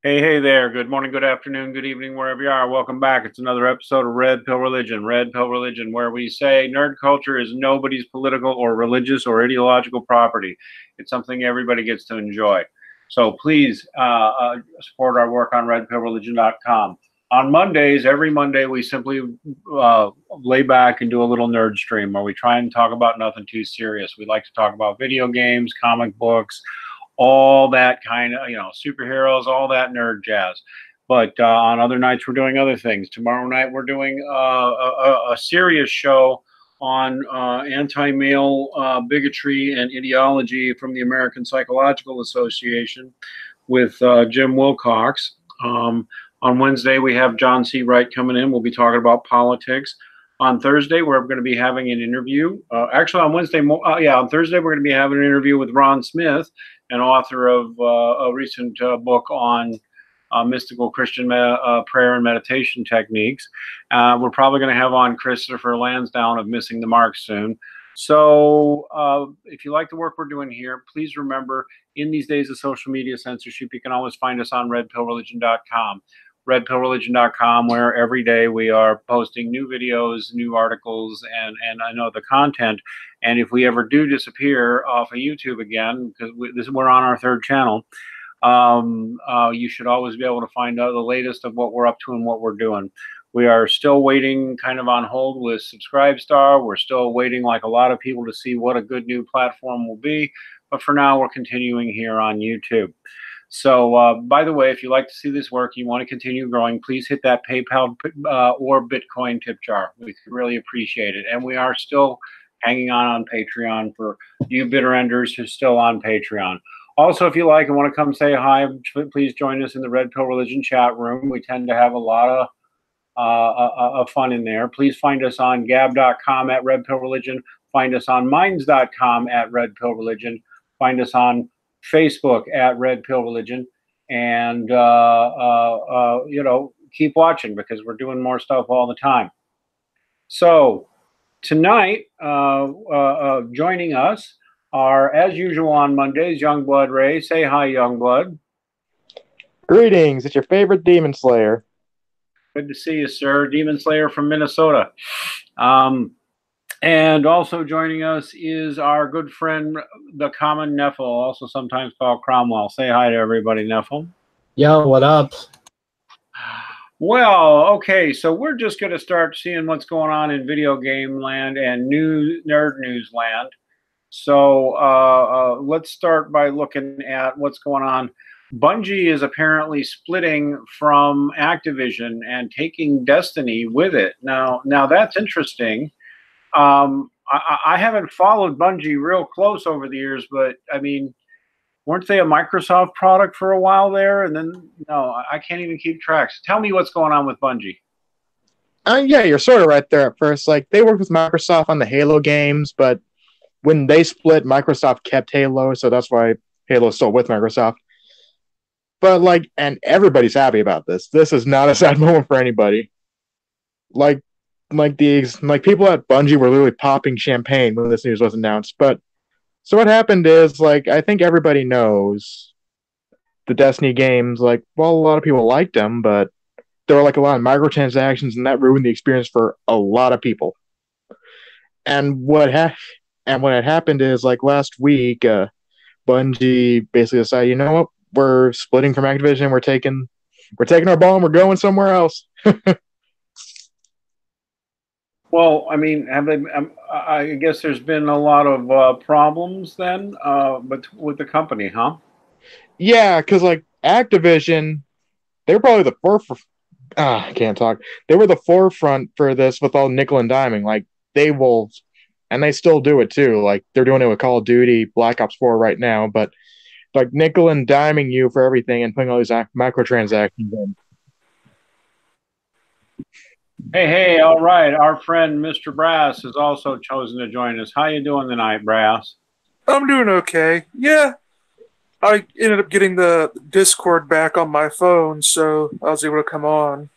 Hey there. Good morning, good afternoon, good evening, wherever you are. Welcome back. It's another episode of Red Pill Religion. Red Pill Religion, where we say nerd culture is nobody's political or religious or ideological property. It's something everybody gets to enjoy. So please support our work on redpillreligion.com. On Mondays, every Monday, we simply lay back and do a little nerd stream where we try and talk about nothing too serious. We like to talk about video games, comic books, all that kind of, superheroes, all that nerd jazz. But on other nights, we're doing other things. Tomorrow night, we're doing a serious show on anti-male bigotry and ideology from the American Psychological Association with Jim Wilcox. On Wednesday, we have John C. Wright coming in. We'll be talking about politics. On Thursday, we're going to be having an interview. Actually, on on Thursday, we're going to be having an interview with Ron Smith, an author of a recent book on mystical Christian prayer and meditation techniques. We're probably going to have on Christopher Lansdowne of Missing the Mark soon. So if you like the work we're doing here, please remember, in these days of social media censorship, you can always find us on redpillreligion.com. redpillreligion.com, where every day we are posting new videos, new articles, and I know the content. And if we ever do disappear off of YouTube again, because we're on our third channel, you should always be able to find out the latest of what we're up to and what we're doing. We are still waiting, kind of on hold with Subscribestar. We're still waiting, like a lot of people, to see what a good new platform will be. But for now, we're continuing here on YouTube. So, by the way, if you like to see this work, you want to continue growing, please hit that PayPal or Bitcoin tip jar. We could really appreciate it. And we are still hanging on Patreon for you bitter enders who are still on Patreon. Also, if you like and want to come say hi, please join us in the Red Pill Religion chat room. We tend to have a lot of fun in there. Please find us on gab.com at Red Pill Religion. Find us on minds.com at Red Pill Religion. Find us on Facebook at Red Pill Religion, and keep watching, because we're doing more stuff all the time. So tonight, joining us are, as usual on Mondays, Youngblood Ray. Say hi, Youngblood. Greetings, it's your favorite Demon Slayer. Good to see you, sir. Demon Slayer from Minnesota. And also joining us is our good friend, the common Neffel, also sometimes called Cromwell. Say hi to everybody, Neffel. Yo, what up? Well, okay, so we're just going to start seeing what's going on in video game land and nerd news land. So let's start by looking at what's going on. Bungie is apparently splitting from Activision and taking Destiny with it. Now that's interesting. I haven't followed Bungie real close over the years, but I mean, weren't they a Microsoft product for a while there? And then, no, I can't even keep track. So tell me what's going on with Bungie. Yeah, you're sort of right there at first. Like, they worked with Microsoft on the Halo games, but when they split, Microsoft kept Halo, so that's why Halo's still with Microsoft. But, like, and everybody's happy about this. This is not a sad moment for anybody. Like people at Bungie were literally popping champagne when this news was announced. But so what happened is, like, I think everybody knows the Destiny games. Like, well, a lot of people liked them, but there were like a lot of microtransactions, and that ruined the experience for a lot of people. And what had happened is, like, last week, Bungie basically decided, you know what, we're splitting from Activision. We're taking our ball and we're going somewhere else. Well, I mean, I guess there's been a lot of problems then, but with the company, huh? Yeah, because, like, Activision, they were probably the forefront. I can't talk. They were the forefront for this with all nickel and diming. Like, they will, and they still do it too. Like, they're doing it with Call of Duty, Black Ops 4 right now, but like nickel and diming you for everything and putting all these microtransactions in. Hey, all right. Our friend Mr. Brass has also chosen to join us. How you doing tonight, Brass? I'm doing okay. Yeah, I ended up getting the Discord back on my phone, so I was able to come on.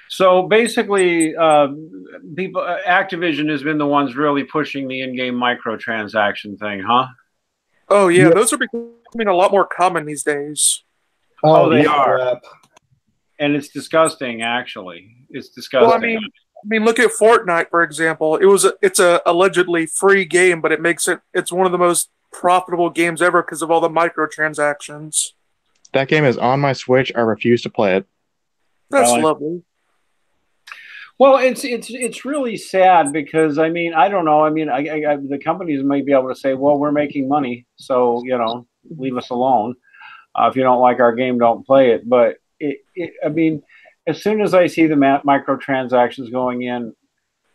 So basically, Activision has been the ones really pushing the in-game microtransaction thing, huh? Oh yeah, those are becoming a lot more common these days. Oh, they are. crap. And it's disgusting, actually. It's disgusting. Well, I mean, look at Fortnite, for example. It's a allegedly free game, but it's one of the most profitable games ever because of all the microtransactions. That game is on my Switch. I refuse to play it. That's Really? lovely. Well, it's really sad because I mean I don't know. I mean the companies might be able to say, well, we're making money, so leave us alone. If you don't like our game, don't play it. But I mean, as soon as I see the microtransactions going in,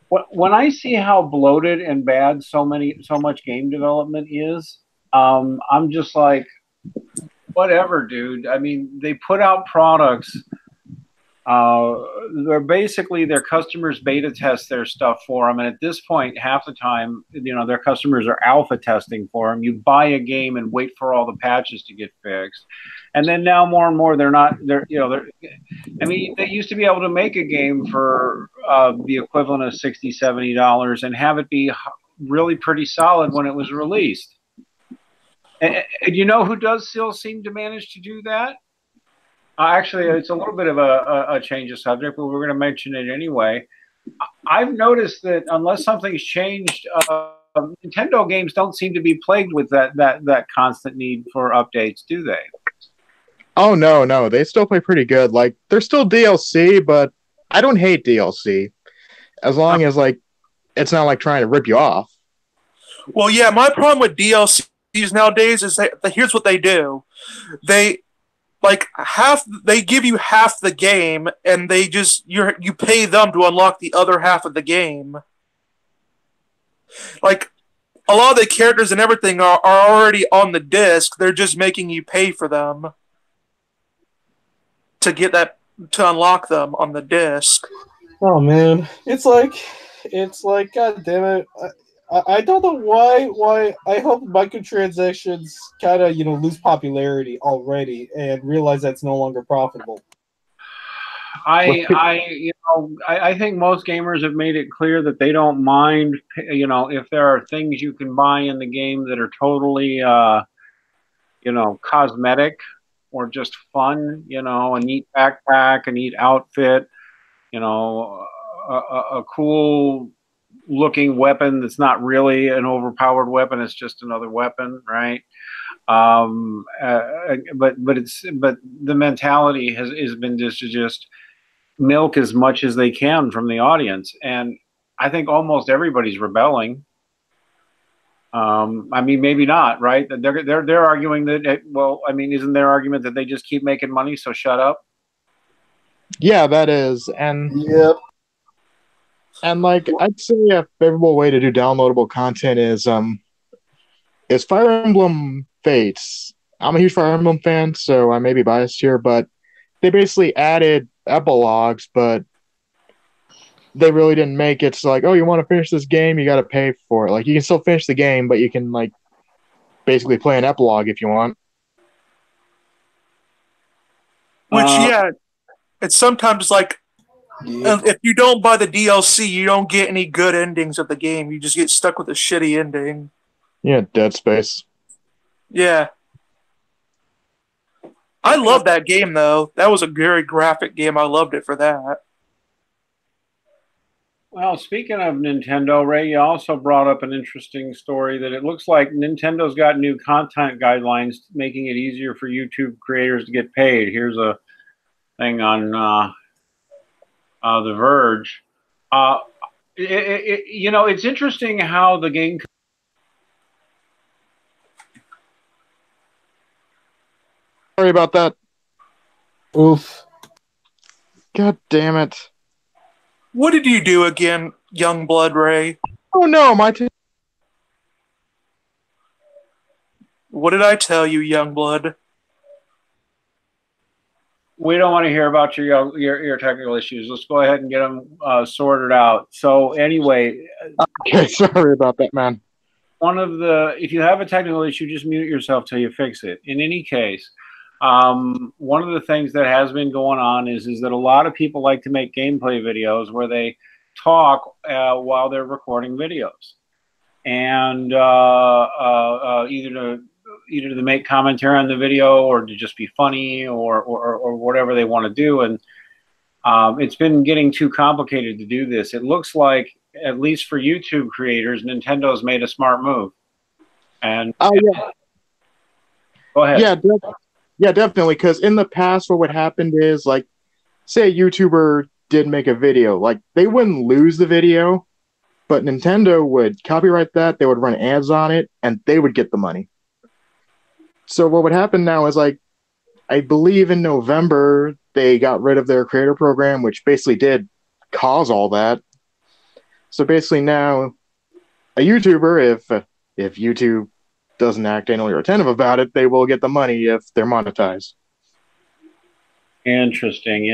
when I see how bloated and bad so much game development is, I'm just like, whatever, dude. I mean, they put out products. They're basically their customers beta test their stuff for them, and at this point, half the time, their customers are alpha testing for them. You buy a game and wait for all the patches to get fixed, and then now more and more I mean, they used to be able to make a game for the equivalent of $60-$70 and have it be really pretty solid when it was released. And you know who does still seem to manage to do that? Actually, it's a little bit of a change of subject, but we're going to mention it anyway. I've noticed that unless something's changed, Nintendo games don't seem to be plagued with that constant need for updates, do they? Oh, no. They still play pretty good. Like, there's still DLC, but I don't hate DLC. As long as, like, it's not, like, trying to rip you off. Well, yeah, my problem with DLCs nowadays is that here's what they do. They give you half the game, and you pay them to unlock the other half of the game. Like, a lot of the characters and everything are already on the disc. They're just making you pay for them to unlock them on the disc. Oh man, it's like, God damn it! I don't know why. I hope microtransactions kind of lose popularity already and realize that's no longer profitable. I think most gamers have made it clear that they don't mind, if there are things you can buy in the game that are totally, cosmetic or just fun, a neat backpack, a neat outfit, a cool looking weapon that's not really an overpowered weapon, it's just another weapon, right? But the mentality has been just milk as much as they can from the audience, and I think almost everybody's rebelling. I mean, maybe not, right? They're arguing that. Well, I mean, isn't their argument that they just keep making money, so shut up? Yeah, that is, and Yep. And like I'd say a favorable way to do downloadable content is Fire Emblem Fates. I'm a huge Fire Emblem fan, so I may be biased here, but they basically added epilogues, but they really didn't make it so like, oh, you want to finish this game, you gotta pay for it. Like you can still finish the game, but you can like basically play an epilogue if you want. Which it's sometimes like, if you don't buy the DLC, you don't get any good endings of the game. You just get stuck with a shitty ending. Yeah, Dead Space. Yeah. I love that game, though. That was a very graphic game. I loved it for that. Well, speaking of Nintendo, Ray, you also brought up an interesting story that it looks like Nintendo's got new content guidelines making it easier for YouTube creators to get paid. Here's a thing on The Verge. It's interesting how the game. Sorry about that. Oof. God damn it. What did you do again, young blood Ray? Oh no, my What did I tell you, young blood? We don't want to hear about your technical issues. Let's go ahead and get them sorted out. So anyway, okay, sorry about that, man. If you have a technical issue, just mute yourself till you fix it. In any case, one of the things that has been going on is that a lot of people like to make gameplay videos where they talk while they're recording videos, and either to either to make commentary on the video or to just be funny or whatever they want to do. And it's been getting too complicated to do this. It looks like, at least for YouTube creators, Nintendo's made a smart move. And yeah. Go ahead. Yeah, definitely. Because in the past, what would happen is, like, say a YouTuber did make a video, like, they wouldn't lose the video, but Nintendo would copyright that, they would run ads on it, and they would get the money. So what would happen now is, like, I believe in November, they got rid of their creator program, which basically did cause all that. So basically now, a YouTuber, if YouTube doesn't act anally or attentive about it, they will get the money if they're monetized. Interesting.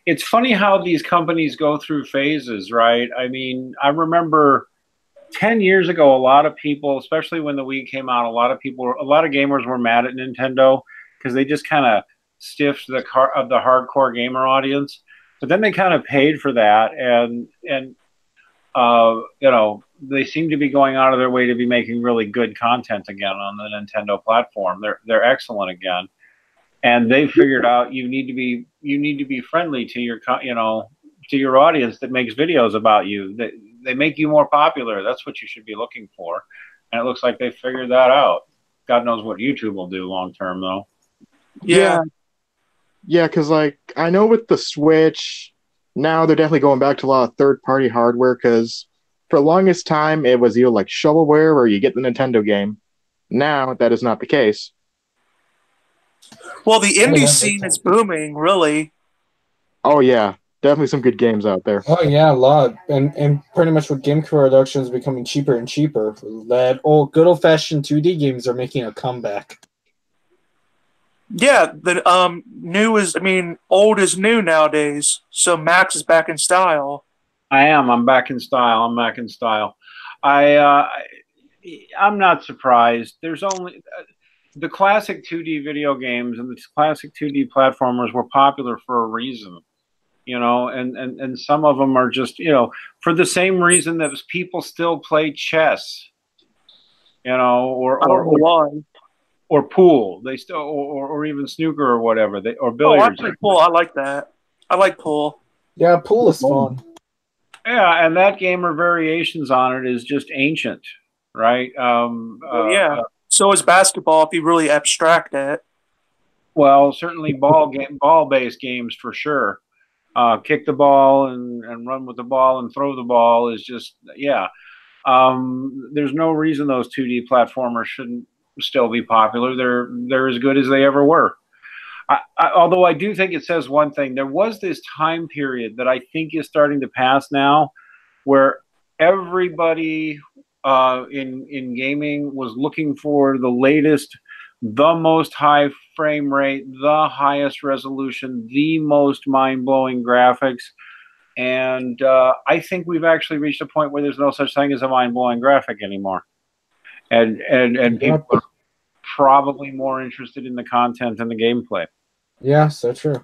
It's funny how these companies go through phases, right? I mean, I remember 10 years ago, a lot of people, especially when the Wii came out, a lot of gamers were mad at Nintendo because they just kind of stiffed the hardcore gamer audience. But then they kind of paid for that, and they seem to be going out of their way to be making really good content again on the Nintendo platform. They're excellent again. And they figured out you need to be friendly to your to your audience that makes videos about you. They make you more popular. That's what you should be looking for. And it looks like they figured that out. God knows what YouTube will do long term, though. Yeah, because like I know with the Switch now they're definitely going back to a lot of third-party hardware. Because for the longest time it was either like shovelware or you get the Nintendo game. Now that is not the case. Well, the indie scene is booming, really. Oh yeah, definitely some good games out there. Oh yeah, a lot, and pretty much with game productions becoming cheaper and cheaper, that good old fashioned 2D games are making a comeback. Yeah, the old is new nowadays. So Max is back in style. I'm back in style. I'm not surprised. There's only the classic 2D video games and the classic 2D platformers were popular for a reason, and some of them are just, for the same reason that people still play chess, or pool. They still, or even snooker or whatever, or billiards. Oh, I play pool. I like that. I like pool. Yeah, pool is fun. Yeah, and that game or variations on it is just ancient, right? Yeah. So is basketball if you really abstract it. Well, certainly ball-based games for sure. Kick the ball and run with the ball and throw the ball is just, yeah. There's no reason those 2D platformers shouldn't still be popular. They're as good as they ever were. Although I do think it says one thing. There was this time period that I think is starting to pass now where everybody in gaming was looking for the latest, the most high frame rate, the highest resolution, the most mind-blowing graphics. And I think we've actually reached a point where there's no such thing as a mind-blowing graphic anymore. And people are probably more interested in the content and the gameplay. Yeah, so true.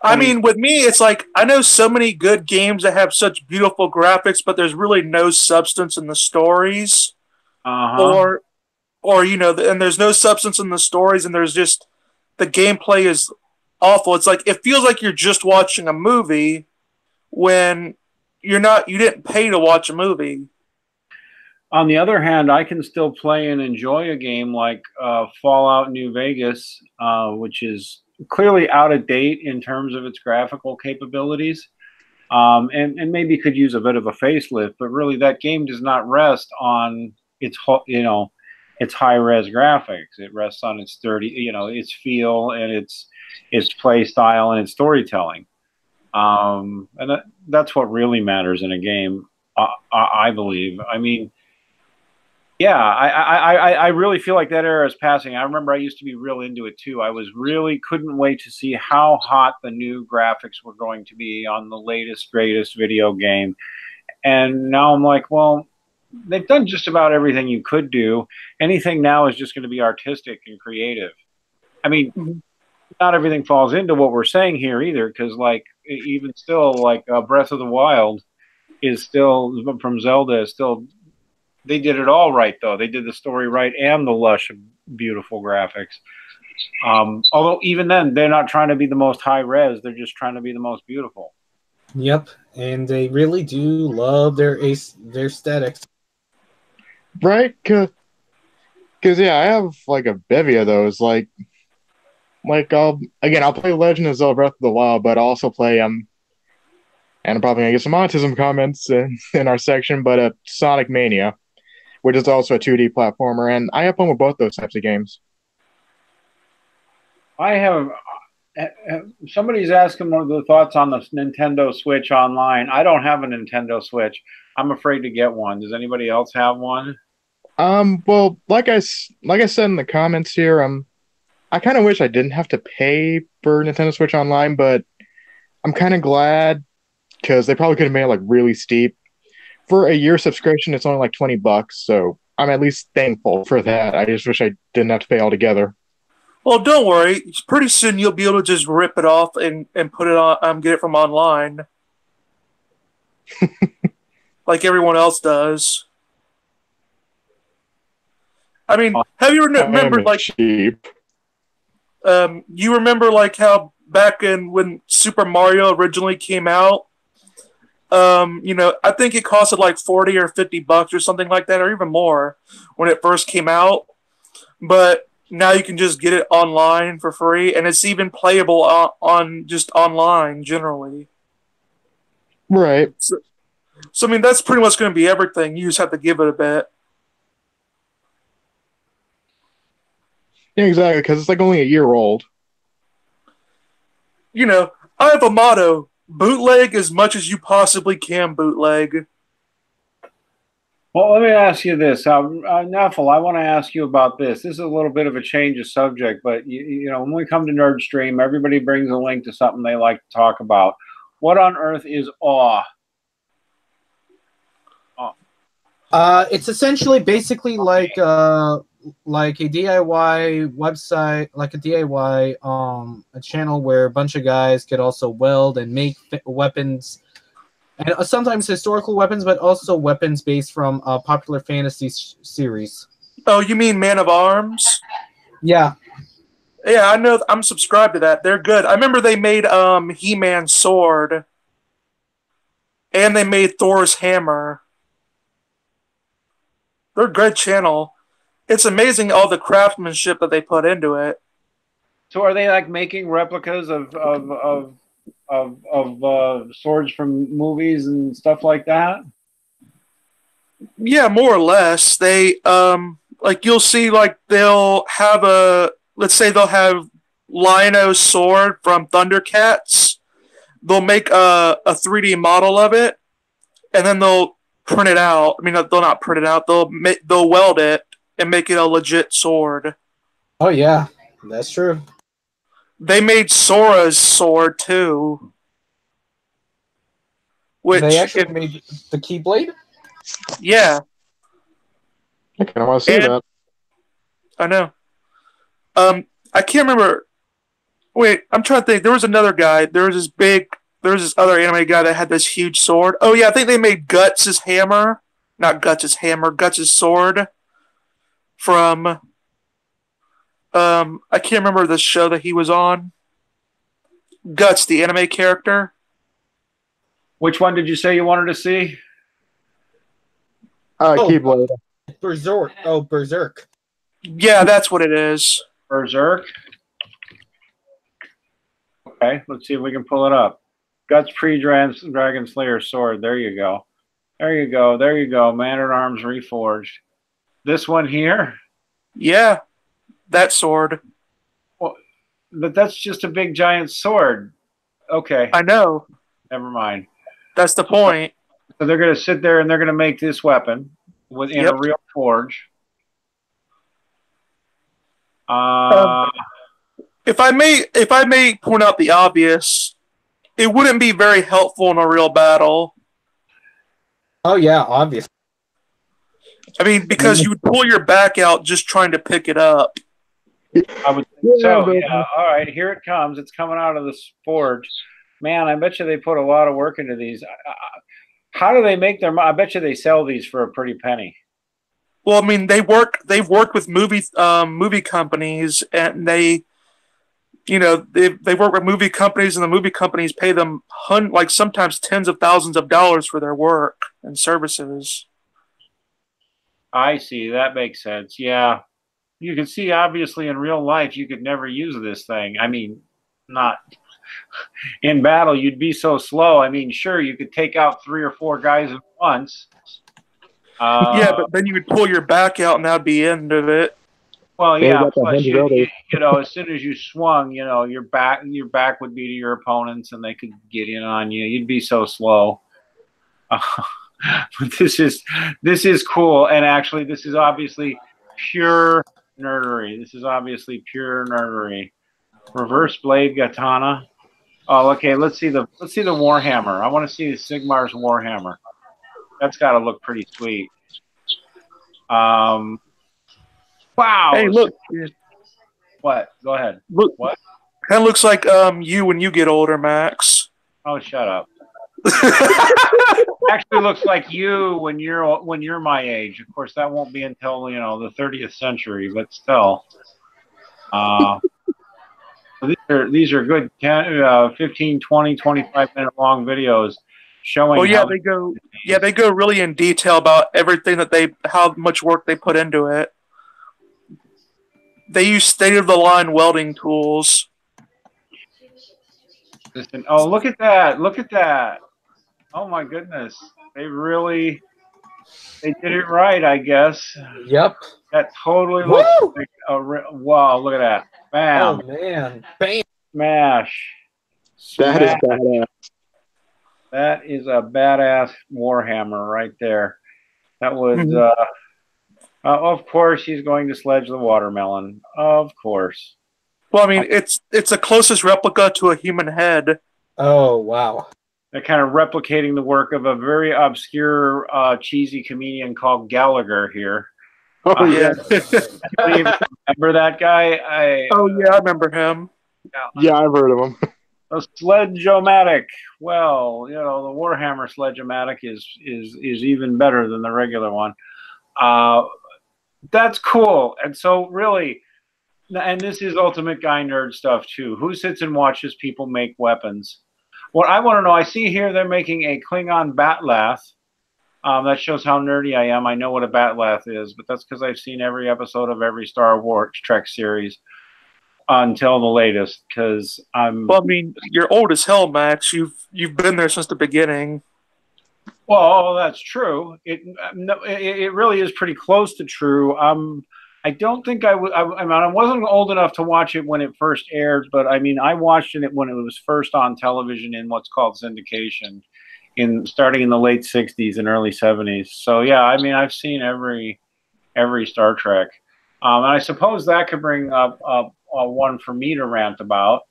I mean, with me, it's like I know so many good games that have such beautiful graphics, but there's really no substance in the stories, or and there's no substance in the stories, and there's just the gameplay is awful. It's like it feels like you're just watching a movie when you're not. You didn't pay to watch a movie. On the other hand, I can still play and enjoy a game like Fallout New Vegas, which is clearly out of date in terms of its graphical capabilities, and maybe could use a bit of a facelift. But really, that game does not rest on its its high-res graphics. It rests on its its feel and its play style and its storytelling. And that's what really matters in a game, I believe. I mean. Yeah, I really feel like that era is passing. I remember I used to be real into it too. I couldn't wait to see how hot the new graphics were going to be on the latest, greatest video game. And now I'm like, well, they've done just about everything you could do. Anything now is just going to be artistic and creative. I mean, not everything falls into what we're saying here either, because like even still, like Breath of the Wild is still from Zelda is still They did it all right, though. They did the story right and the lush, beautiful graphics. Although even then, they're not trying to be the most high res. They're just trying to be the most beautiful. Yep, and they really do love their aesthetics. Right? Cause yeah, I have like a bevy of those. Like I'll play Legend of Zelda Breath of the Wild, but I'll also play and I'm probably gonna get some autism comments in our section, but Sonic Mania, which is also a 2D platformer, and I have fun with both those types of games. I have. Somebody's asking what are the thoughts on the Nintendo Switch Online. I don't have a Nintendo Switch. I'm afraid to get one. Does anybody else have one? Well, like I said in the comments here, I kind of wish I didn't have to pay for Nintendo Switch Online, but I'm kind of glad because they probably could have made it like really steep. For a year subscription, it's only like $20, so I'm at least thankful for that. I just wish I didn't have to pay altogether. Well, don't worry. Pretty soon you'll be able to just rip it off and put it on, get it from online, like everyone else does. I mean, have you remembered like cheap? You remember like how back in when Super Mario originally came out, I think it costed like $40 or $50 or something like that, or even more when it first came out. But now you can just get it online for free, and it's even playable on just online generally. Right. So I mean, that's pretty much going to be everything. You just have to give it a bit. Yeah, exactly, because it's like only a year old. I have a motto: bootleg as much as you possibly can bootleg. Well, let me ask you this, Neffel. I want to ask you about this. This is a little bit of a change of subject, but when we come to Nerdstream, everybody brings a link to something they like to talk about. What on earth is awe? It's essentially basically like a DIY website, like a DIY a channel where a bunch of guys could also weld and make weapons. And sometimes historical weapons, but also weapons based from popular fantasy series. Oh, you mean Man of Arms? Yeah. Yeah, I know. I'm subscribed to that. They're good. I remember they made He-Man's sword. And they made Thor's hammer. They're a good channel. It's amazing all the craftsmanship that they put into it. So are they like making replicas of swords from movies and stuff like that? Yeah, more or less. They like you'll see like they'll have let's say they'll have Lion-O's sword from Thundercats. They'll make a 3D model of it, and then they'll print it out. I mean, they'll not print it out. They'll weld it and make it a legit sword. Oh yeah, that's true. They made Sora's sword too. Which they actually made the Keyblade? Yeah. I kind of want to see that. I know. I can't remember. Wait, I'm trying to think. There was another guy. There was this other anime guy that had this huge sword. Oh yeah, I think they made Guts' hammer. Not Guts' hammer, Guts' sword. From I can't remember the show that he was on. Guts, the anime character. Which one did you say you wanted to see? Keyblade. Berserk. Oh, Berserk. Yeah, that's what it is. Berserk. Okay, let's see if we can pull it up. Guts Dragon Slayer sword. There you go. There you go. There you go. Man at Arms Reforged. This one here? Yeah, that sword. Well, but that's just a big giant sword. Okay. I know. Never mind. That's the point. So they're going to sit there and they're going to make this weapon in a real forge. If I may point out the obvious, it wouldn't be very helpful in a real battle. Oh yeah, obvious. I mean, because you would pull your back out just trying to pick it up. I would think so. Yeah. All right, here it comes. It's coming out of this forge. Man, I bet you they put a lot of work into these. How do they make their? I bet you they sell these for a pretty penny. Well, I mean, they've worked with movie companies, and they work with movie companies, and the movie companies pay them like sometimes tens of thousands of dollars for their work and services. I see. That makes sense. Yeah. You can see, obviously, in real life, you could never use this thing. I mean, not in battle, you'd be so slow. I mean, sure, you could take out 3 or 4 guys at once. Yeah, but then you would pull your back out, and that'd be the end of it. Well, yeah. Plus, as soon as you swung, your back would be to your opponents, and they could get in on you. You'd be so slow. But this is cool, and actually, this is obviously pure nerdery. This is obviously pure nerdery. Reverse blade katana. Oh, okay. Let's see the Warhammer. I want to see Sigmar's Warhammer. That's got to look pretty sweet. Wow. Hey, look. What? Go ahead. Look. What? Kind of looks like you when you get older, Max. Oh, shut up. Actually looks like you when you're my age. Of course, that won't be until the 30th century, but still. These are good 15, 20, 25-minute long videos showing. Oh yeah, they go really in detail about everything how much work they put into it. They use state-of-the-line welding tools. Listen, oh, look at that! Look at that! Oh my goodness, they did it right, I guess. Yep. That totally looks like wow! Look at that! Bam! Oh man! Bam! Smash! That is badass. That is a badass Warhammer right there. That was, of course, he's going to sledge the watermelon. Of course. Well, I mean, it's the closest replica to a human head. Oh, wow. They're kind of replicating the work of a very obscure, cheesy comedian called Gallagher here. Oh, yeah. Remember that guy? Oh, yeah, I remember him. Yeah, I've heard of him. A sledge-o-matic. Well, the Warhammer sledge-o-matic is even better than the regular one. That's cool. And so, really, and this is ultimate guy nerd stuff too. Who sits and watches people make weapons? What I want to know, I see here they're making a Klingon bat'lath. That shows how nerdy I am. I know what a bat'lath is, but that's because I've seen every episode of every Star Wars Trek series until the latest. Because Well, I mean, you're old as hell, Max. You've been there since the beginning. Well, that's true. It really is pretty close to true. I don't think I wasn't old enough to watch it when it first aired, but I mean, I watched it when it was first on television in what's called syndication, starting in the late '60s and early '70s. So yeah, I mean, I've seen every Star Trek, and I suppose that could bring up one for me to rant about.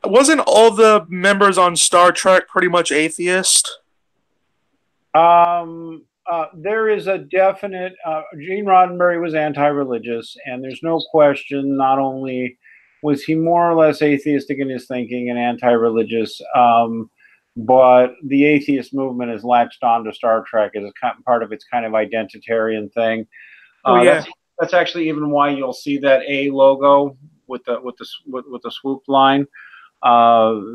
Wasn't all the members on Star Trek pretty much atheist? There is a definite. Gene Roddenberry was anti-religious, and there's no question. Not only was he more or less atheistic in his thinking and anti-religious, but the atheist movement has latched on to Star Trek as part of its kind of identitarian thing. Yeah. That's actually even why you'll see that A logo with the swoop line. Roddenberry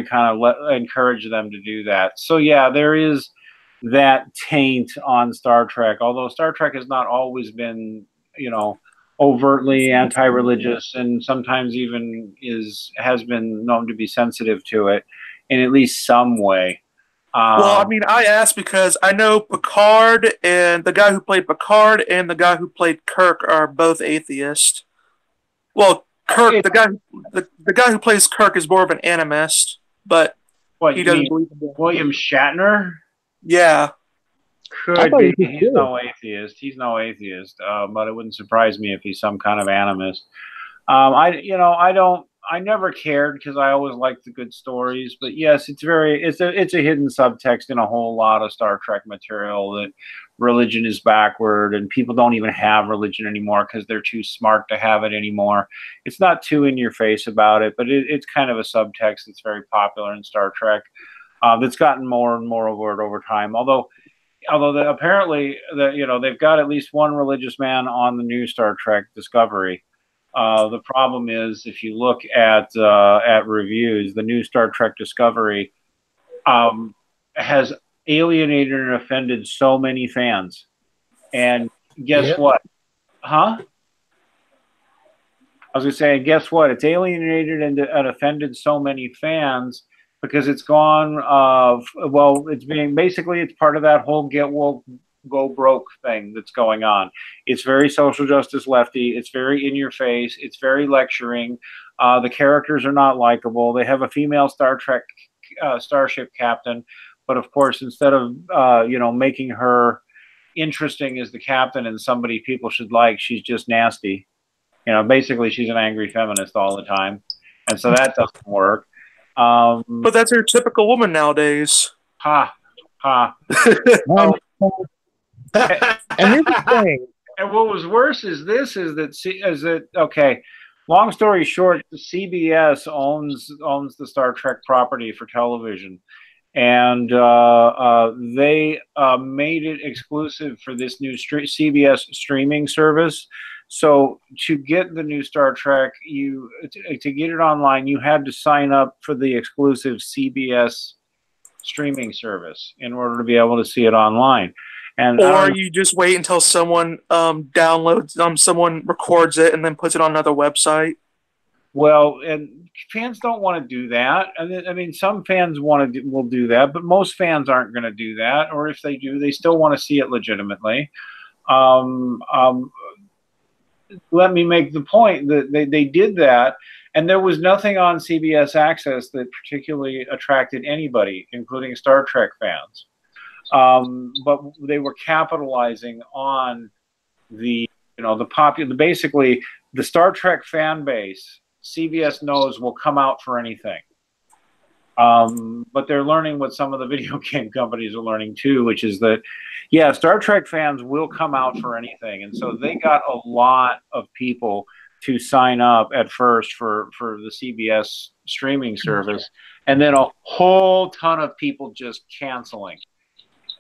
kind of encouraged them to do that. So yeah, there is that taint on Star Trek. Although Star Trek has not always been, overtly anti-religious, and sometimes even has been known to be sensitive to it in at least some way. Well, I mean, I asked because I know Picard and the guy who played Picard and the guy who played Kirk are both atheist. Well, Kirk, the guy who plays Kirk is more of an animist, but he doesn't believe in William Shatner? Yeah. Could be. He's no atheist. But it wouldn't surprise me if he's some kind of animist. I never cared because I always liked the good stories. But yes, it's a hidden subtext in a whole lot of Star Trek material that religion is backward and people don't even have religion anymore because they're too smart to have it anymore. It's not too in your face about it, but it's kind of a subtext that's very popular in Star Trek. That's gotten more and more overt over time. Although apparently they've got at least one religious man on the new Star Trek Discovery. The problem is, if you look at reviews, the new Star Trek Discovery has alienated and offended so many fans. And guess what? Huh? I was going to say, guess what? It's alienated and offended so many fans because it's gone. It's part of that whole get woke, go broke thing that's going on. It's very social justice lefty. It's very in your face. It's very lecturing. The characters are not likable. They have a female Star Trek starship captain, but of course, instead of making her interesting as the captain and somebody people should like, she's just nasty. Basically, she's an angry feminist all the time, and so that doesn't work. But that's your typical woman nowadays. Ha. And here's the thing. And what was worse is that okay. Long story short, CBS owns the Star Trek property for television, and they made it exclusive for this new CBS streaming service. So to get the new Star Trek, to get it online, you had to sign up for the exclusive CBS streaming service in order to be able to see it online. Or you just wait until someone downloads, someone records it and then puts it on another website. Well, and fans don't want to do that. I mean, some fans will do that, but most fans aren't going to do that. Or if they do, they still want to see it legitimately. Let me make the point that they did that, and there was nothing on CBS Access that particularly attracted anybody, including Star Trek fans. But they were capitalizing on basically the Star Trek fan base. CBS knows will come out for anything. But they're learning what some of the video game companies are learning too, which is that, yeah, Star Trek fans will come out for anything. And so they got a lot of people to sign up at first for the CBS streaming service, and then a whole ton of people just canceling.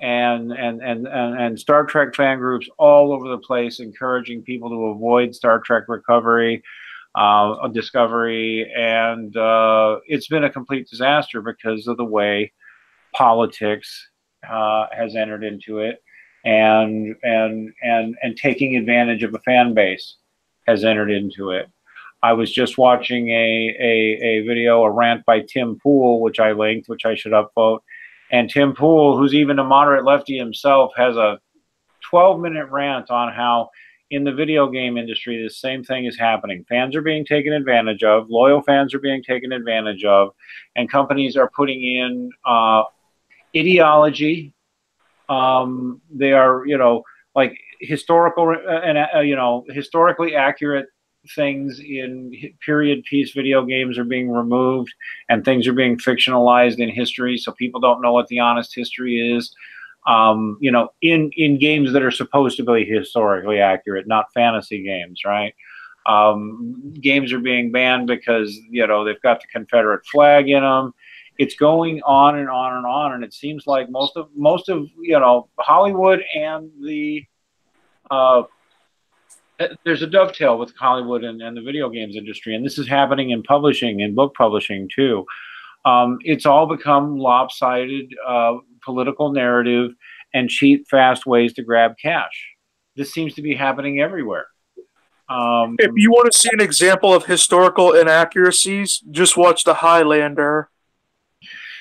And Star Trek fan groups all over the place encouraging people to avoid Star Trek Discovery, and it's been a complete disaster because of the way politics has entered into it, and taking advantage of a fan base has entered into it. I was just watching a video, a rant by Tim Pool, which I linked, which I should upvote. And Tim Pool, who's even a moderate lefty himself, has a 12-minute rant on how in the video game industry, the same thing is happening. Fans are being taken advantage of. Loyal fans are being taken advantage of. And companies are putting in ideology. They are, like historical and, historically accurate things in period piece video games are being removed, and things are being fictionalized in history, so people don't know what the honest history is. In games that are supposed to be historically accurate, not fantasy games, right? Games are being banned because they've got the Confederate flag in them. It's going on and on and on, and it seems like most of Hollywood and the there's a dovetail with Hollywood and the video games industry, and this is happening in publishing and book publishing too. It's all become lopsided political narrative and cheap, fast ways to grab cash. This seems to be happening everywhere. If you want to see an example of historical inaccuracies, just watch The Highlander.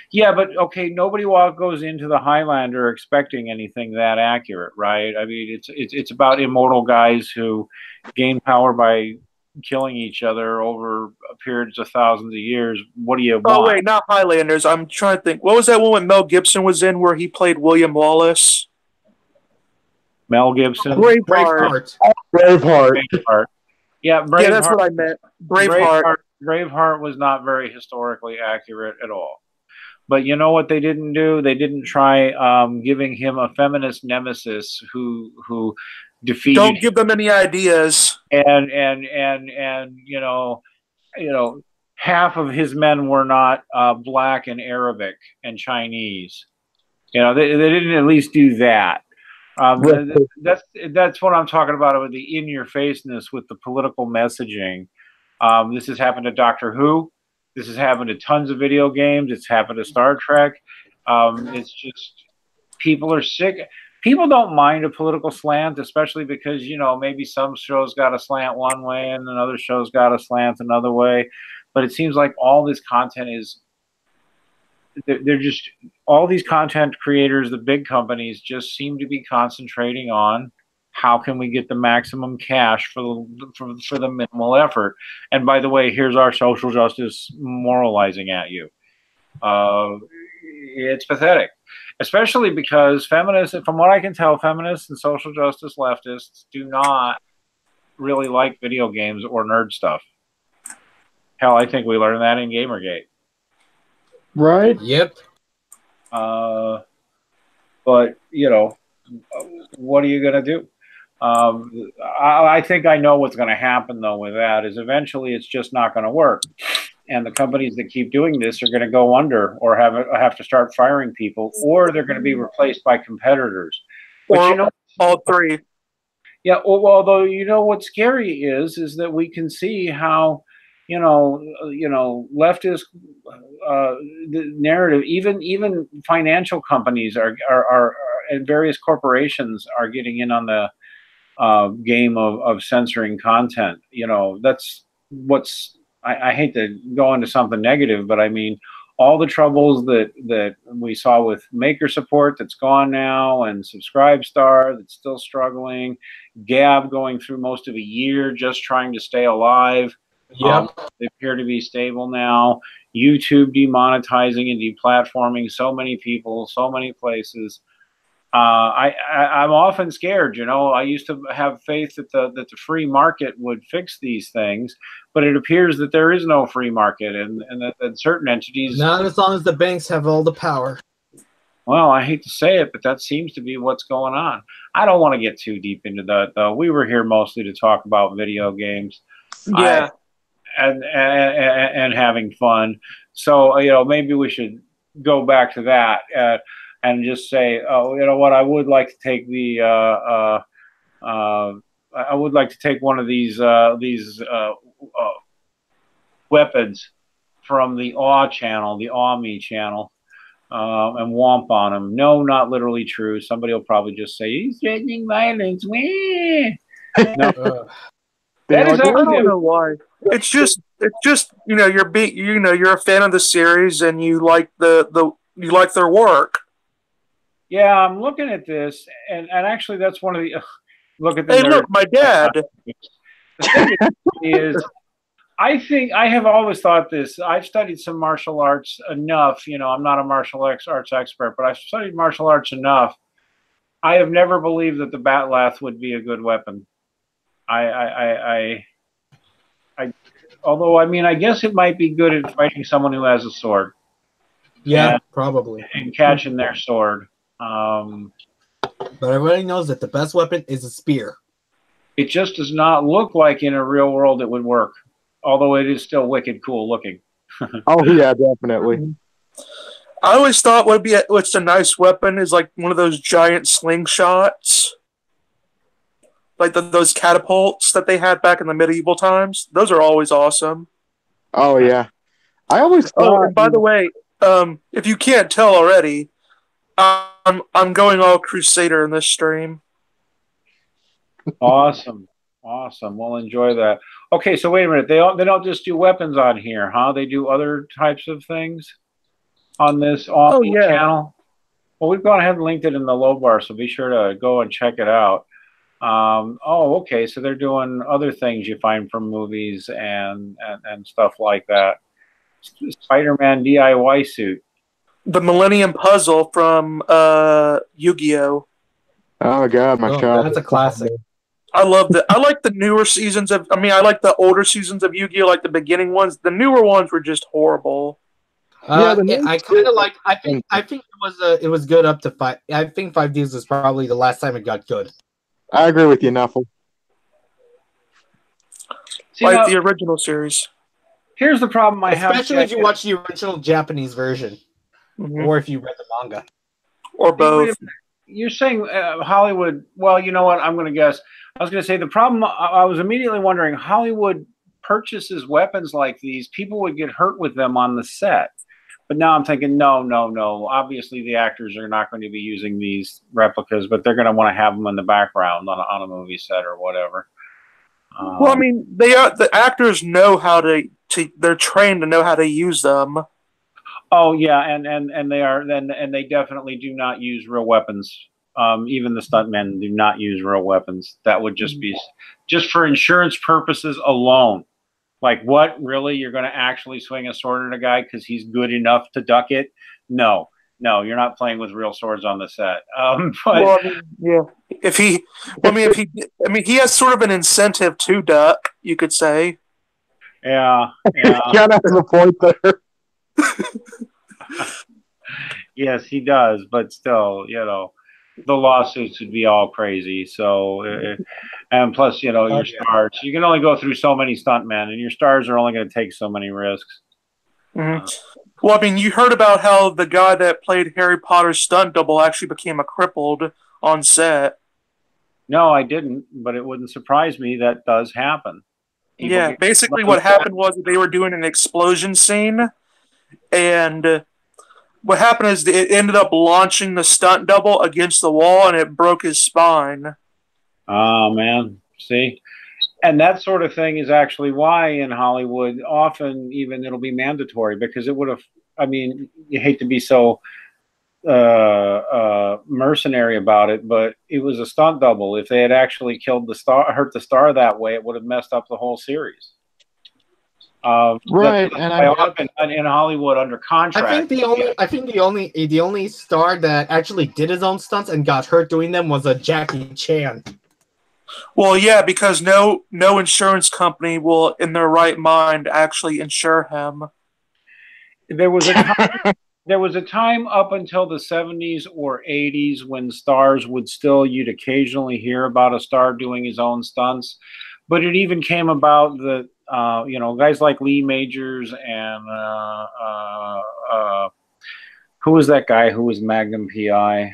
Yeah, but okay, nobody goes into the Highlander expecting anything that accurate, right? I mean, it's about immortal guys who gain power by killing each other over periods of thousands of years. What do you want? Oh wait, not Highlanders. I'm trying to think. What was that one when Mel Gibson was in, where he played William Wallace? Mel Gibson. Braveheart. Yeah, Braveheart. Yeah, that's what I meant. Braveheart was not very historically accurate at all. But you know what they didn't do? They didn't try giving him a feminist nemesis who defeated. Don't give them any ideas. And half of his men were not black and Arabic and Chinese. You know, they didn't at least do that. That's what I'm talking about with the in-your-faceness with the political messaging. This has happened to Doctor Who. This has happened to tons of video games. It's happened to Star Trek. It's just people are sick. People don't mind a political slant, especially because, you know, maybe some shows got a slant one way and another show's got a slant another way. But it seems like all this content is, they're just, all these content creators, the big companies, just seem to be concentrating on how can we get the maximum cash for the minimal effort. And by the way, here's our social justice moralizing at you. It's pathetic, especially because feminists, from what I can tell, feminists and social justice leftists do not really like video games or nerd stuff. Hell, I think we learned that in Gamergate. Right? Yep. But, you know, what are you going to do? I think I know what's going to happen, though, with that is eventually it's just not going to work. And the companies that keep doing this are going to go under or have to start firing people, or they're going to be replaced by competitors. But or you know, all three. Yeah, well, although, you know, what's scary is that we can see how, you know, leftist the narrative, even financial companies are and various corporations are getting in on the game of censoring content. You know, that's what's, I hate to go into something negative, but I mean, all the troubles that we saw with maker support that's gone now, and Subscribestar that's still struggling, Gab going through most of a year just trying to stay alive. Yeah, they appear to be stable now. YouTube demonetizing and deplatforming so many people, so many places. I'm often scared. You know, I used to have faith that the free market would fix these things, but it appears that there is no free market, and that certain entities. not as long as the banks have all the power. Well, I hate to say it, but that seems to be what's going on. I don't want to get too deep into that, though. We were here mostly to talk about video games. Yeah. And having fun. So, you know, maybe we should go back to that and just say, oh, you know what, I would like to take the I would like to take one of these weapons from the Awe channel, the Awe Me channel, and womp on him. No, not literally true. Somebody will probably just say he's threatening violence. No. That is, I don't know why. It's just you know, you're a fan of the series and you like you like their work. Yeah, I'm looking at this, and actually that's one of the look at the. Hey, look, my dad. The thing is, I think I have always thought this. I've studied some martial arts enough. You know, I'm not a martial arts expert, but I've studied martial arts enough. I have never believed that the bat'leth would be a good weapon. Although, I mean, I guess it might be good at fighting someone who has a sword. Yeah, probably. And catching their sword. But everybody knows that the best weapon is a spear. It just does not look like in a real world it would work. Although it is still wicked cool looking. Oh, yeah, definitely. I always thought what's a nice weapon is like one of those giant slingshots. Like those catapults that they had back in the medieval times. Those are always awesome. Oh, yeah. I always thought... Oh, and by the way, if you can't tell already, I'm going all Crusader in this stream. Awesome. We'll enjoy that. Okay, so wait a minute. They don't just do weapons on here, huh? They do other types of things on this channel. Well, we've gone ahead and linked it in the low bar, so be sure to go and check it out. Okay, so they're doing other things you find from movies and stuff like that. Spider-Man DIY suit. The Millennium Puzzle from Yu-Gi-Oh! Oh god, my child. That's a classic. I like the newer seasons of. I mean, I like the older seasons of Yu-Gi-Oh! Like the beginning ones. The newer ones were just horrible. I kind of like. I think it was good up to 5. I think 5Ds was probably the last time it got good. I agree with you, Nuffle. Like the original series. Here's the problem I have. Especially if you watch the original Japanese version, or if you read the manga, or both. You're saying Hollywood. Well, you know what? I'm going to guess. I was going to say the problem. I was immediately wondering, Hollywood purchases weapons like these. People would get hurt with them on the set. But now I'm thinking, no. Obviously, the actors are not going to be using these replicas, but they're going to want to have them in the background on a movie set or whatever. Well, I mean, the actors know how to. They're trained to know how to use them. Oh yeah, and they definitely do not use real weapons. Even the stuntmen do not use real weapons. That would just be just for insurance purposes alone. Like, what, really? You're going to actually swing a sword at a guy because he's good enough to duck it? No, you're not playing with real swords on the set. But well, I mean, he has sort of an incentive to duck, you could say. Yeah. Kind of has a point there. Yes, he does, but still, the lawsuits would be all crazy. So, and plus, your stars. You can only go through so many stuntmen, and your stars are only going to take so many risks. Well, I mean, you heard about how the guy that played Harry Potter's stunt double actually became a crippled on set. No, I didn't, but it wouldn't surprise me. That does happen. Yeah, basically what happened was they were doing an explosion scene, and what happened is it ended up launching the stunt double against the wall, and it broke his spine. Oh, man. See? And that sort of thing is actually why in Hollywood often even it'll be mandatory, because it would have, I mean, you hate to be so mercenary about it, but it was a stunt double. If they had actually killed the star, hurt the star that way, it would have messed up the whole series. Right, and I often in Hollywood under contract. I think the only star that actually did his own stunts and got hurt doing them was a Jackie Chan. Well, yeah, because no insurance company will, in their right mind, actually insure him. There was a time up until the 70s or 80s when stars would still, you'd occasionally hear about a star doing his own stunts, but it even came about that guys like Lee Majors and who was that guy who was Magnum PI?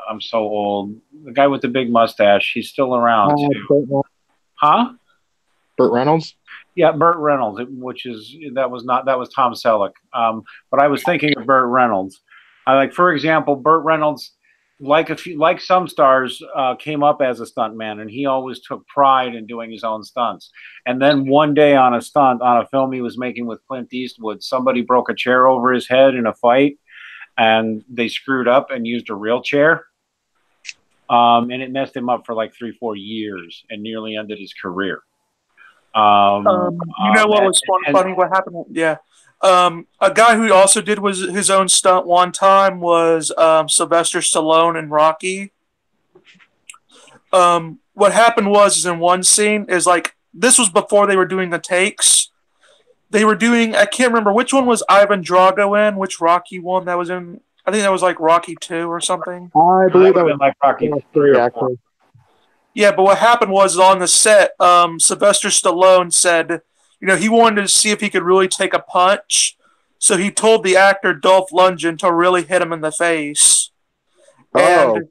I'm so old. The guy with the big mustache. He's still around too. Huh? Burt Reynolds? Yeah, Burt Reynolds, that was Tom Selleck. But I was thinking of Burt Reynolds. For example, Burt Reynolds, like some stars, came up as a stuntman, and he always took pride in doing his own stunts. And then one day on a film he was making with Clint Eastwood, somebody broke a chair over his head in a fight, and they screwed up and used a real chair. And it messed him up for like 3-4 years and nearly ended his career. You know what was funny? What happened? Yeah. A guy who also did his own stunt one time was Sylvester Stallone in Rocky. What happened was in one scene is this was before they were doing the takes. They were doing, I can't remember which one was Ivan Drago in, which Rocky one that was in. I think that was like Rocky 2 or something. I believe that was like Rocky 3 actually. Yeah, but what happened was on the set, Sylvester Stallone said, he wanted to see if he could really take a punch. So he told the actor Dolph Lundgren to really hit him in the face. Oh.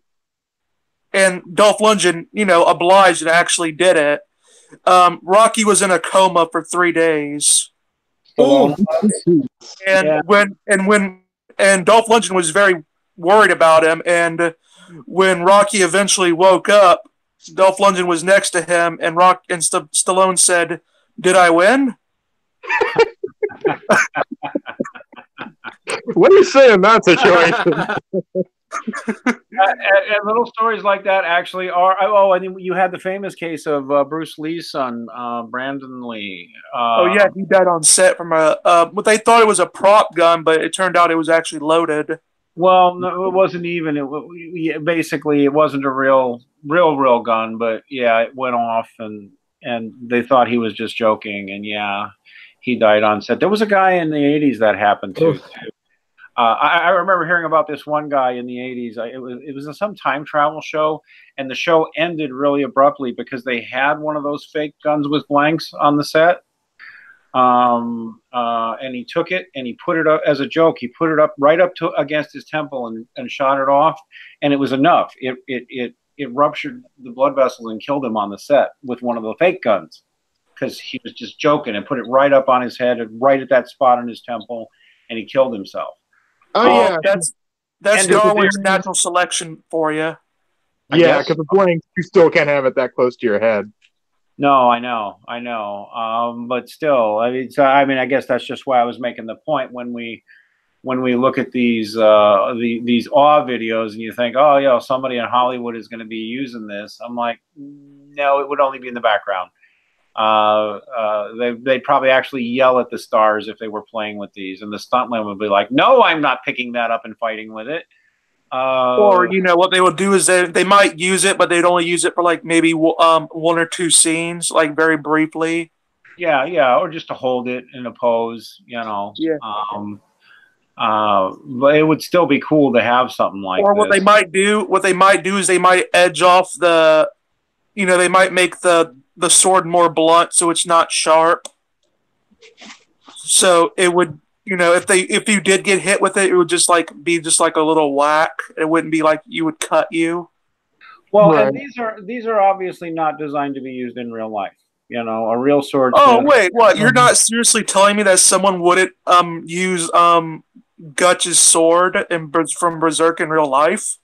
And Dolph Lundgren, obliged and actually did it. Rocky was in a coma for 3 days. Stallone. And Dolph Lundgren was very worried about him. And when Rocky eventually woke up, Dolph Lundgren was next to him, and Stallone said, "Did I win?" What do you say in that situation? And little stories like that actually are. Oh, and you had the famous case of Bruce Lee's son, Brandon Lee. Yeah, he died on set from what they thought it was a prop gun, but it turned out it was actually loaded. Well, no, it wasn't even. Basically, it wasn't a real gun, but yeah, it went off, and they thought he was just joking, and yeah, he died on set. There was a guy in the 80s that happened to. I remember hearing about this one guy in the 80s. It was some time travel show, and the show ended really abruptly because they had one of those fake guns with blanks on the set. and he took it and he put it up as a joke. He put it up right up to against his temple and shot it off, and it was enough. It ruptured the blood vessels and killed him on the set with one of the fake guns because he was just joking and put it right up on his head and right at that spot on his temple, and he killed himself. Oh yeah, that's Darwin's natural selection for you. Yeah, because the blanks, you still can't have it that close to your head. No, I know. But still, I mean, I guess that's just why I was making the point when we look at these awe videos and you think, oh, yeah, somebody in Hollywood is going to be using this. I'm like, no, it would only be in the background. They'd probably actually yell at the stars if they were playing with these, and the stuntman would be like, no, I'm not picking that up and fighting with it. Or what they would do is they might use it, but they'd only use it for like maybe one or two scenes, like very briefly. Yeah, or just to hold it in a pose, Yeah. But it would still be cool to have something like. Or what they might do is they might edge off they might make the sword more blunt so it's not sharp. So it would. If you did get hit with it, it would just be a little whack. It wouldn't be like you would cut you. Well, right. And these are obviously not designed to be used in real life. A real sword. Oh wait, what? You're not seriously telling me that someone wouldn't use Gutch's sword from Berserk in real life?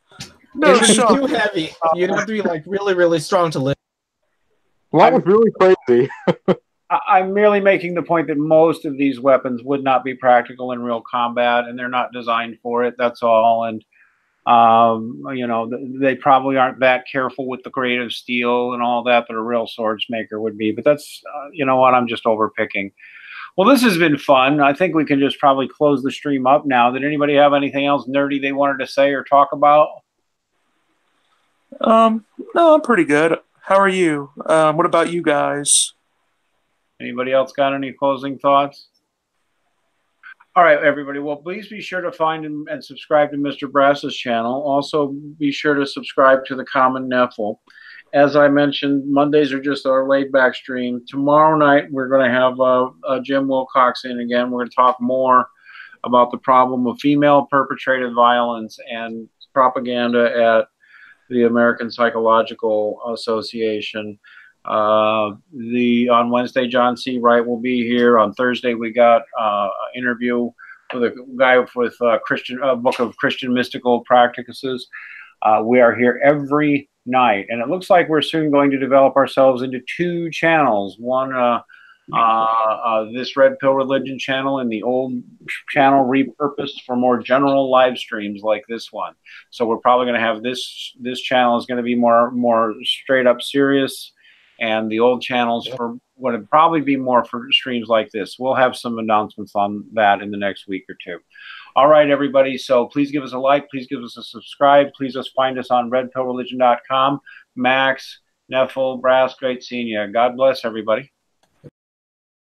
No, it would be too heavy. You'd have to be like really, really strong to lift. Well, that was really crazy. I'm merely making the point that most of these weapons would not be practical in real combat, and they're not designed for it. That's all. And they probably aren't that careful with the grade of steel and all that a real swords maker would be. But that's what, I'm just overpicking. Well, this has been fun. I think we can just probably close the stream up now. Did anybody have anything else nerdy they wanted to say or talk about? No, I'm pretty good. How are you? What about you guys? Anybody else got any closing thoughts? All right, everybody. Well, please be sure to find and subscribe to Mr. Brass's channel. Also, be sure to subscribe to the Common Neffel. As I mentioned, Mondays are just our laid-back stream. Tomorrow night, we're going to have Jim Wilcox in again. We're going to talk more about the problem of female-perpetrated violence and propaganda at the American Psychological Association. On Wednesday, John C. Wright will be here. On Thursday, we got an interview with a guy with a book of Christian mystical practices. We are here every night, and it looks like we're soon going to develop ourselves into two channels. One, this Red Pill Religion channel, and the old channel repurposed for more general live streams like this one. So we're probably going to have this channel is going to be more straight up serious. And the old channels would probably be more for streams like this. We'll have some announcements on that in the next week or two. All right, everybody. So please give us a like. Please give us a subscribe. Please find us on redpillreligion.com. Max, Neffel, Brass, great seeing you. God bless everybody.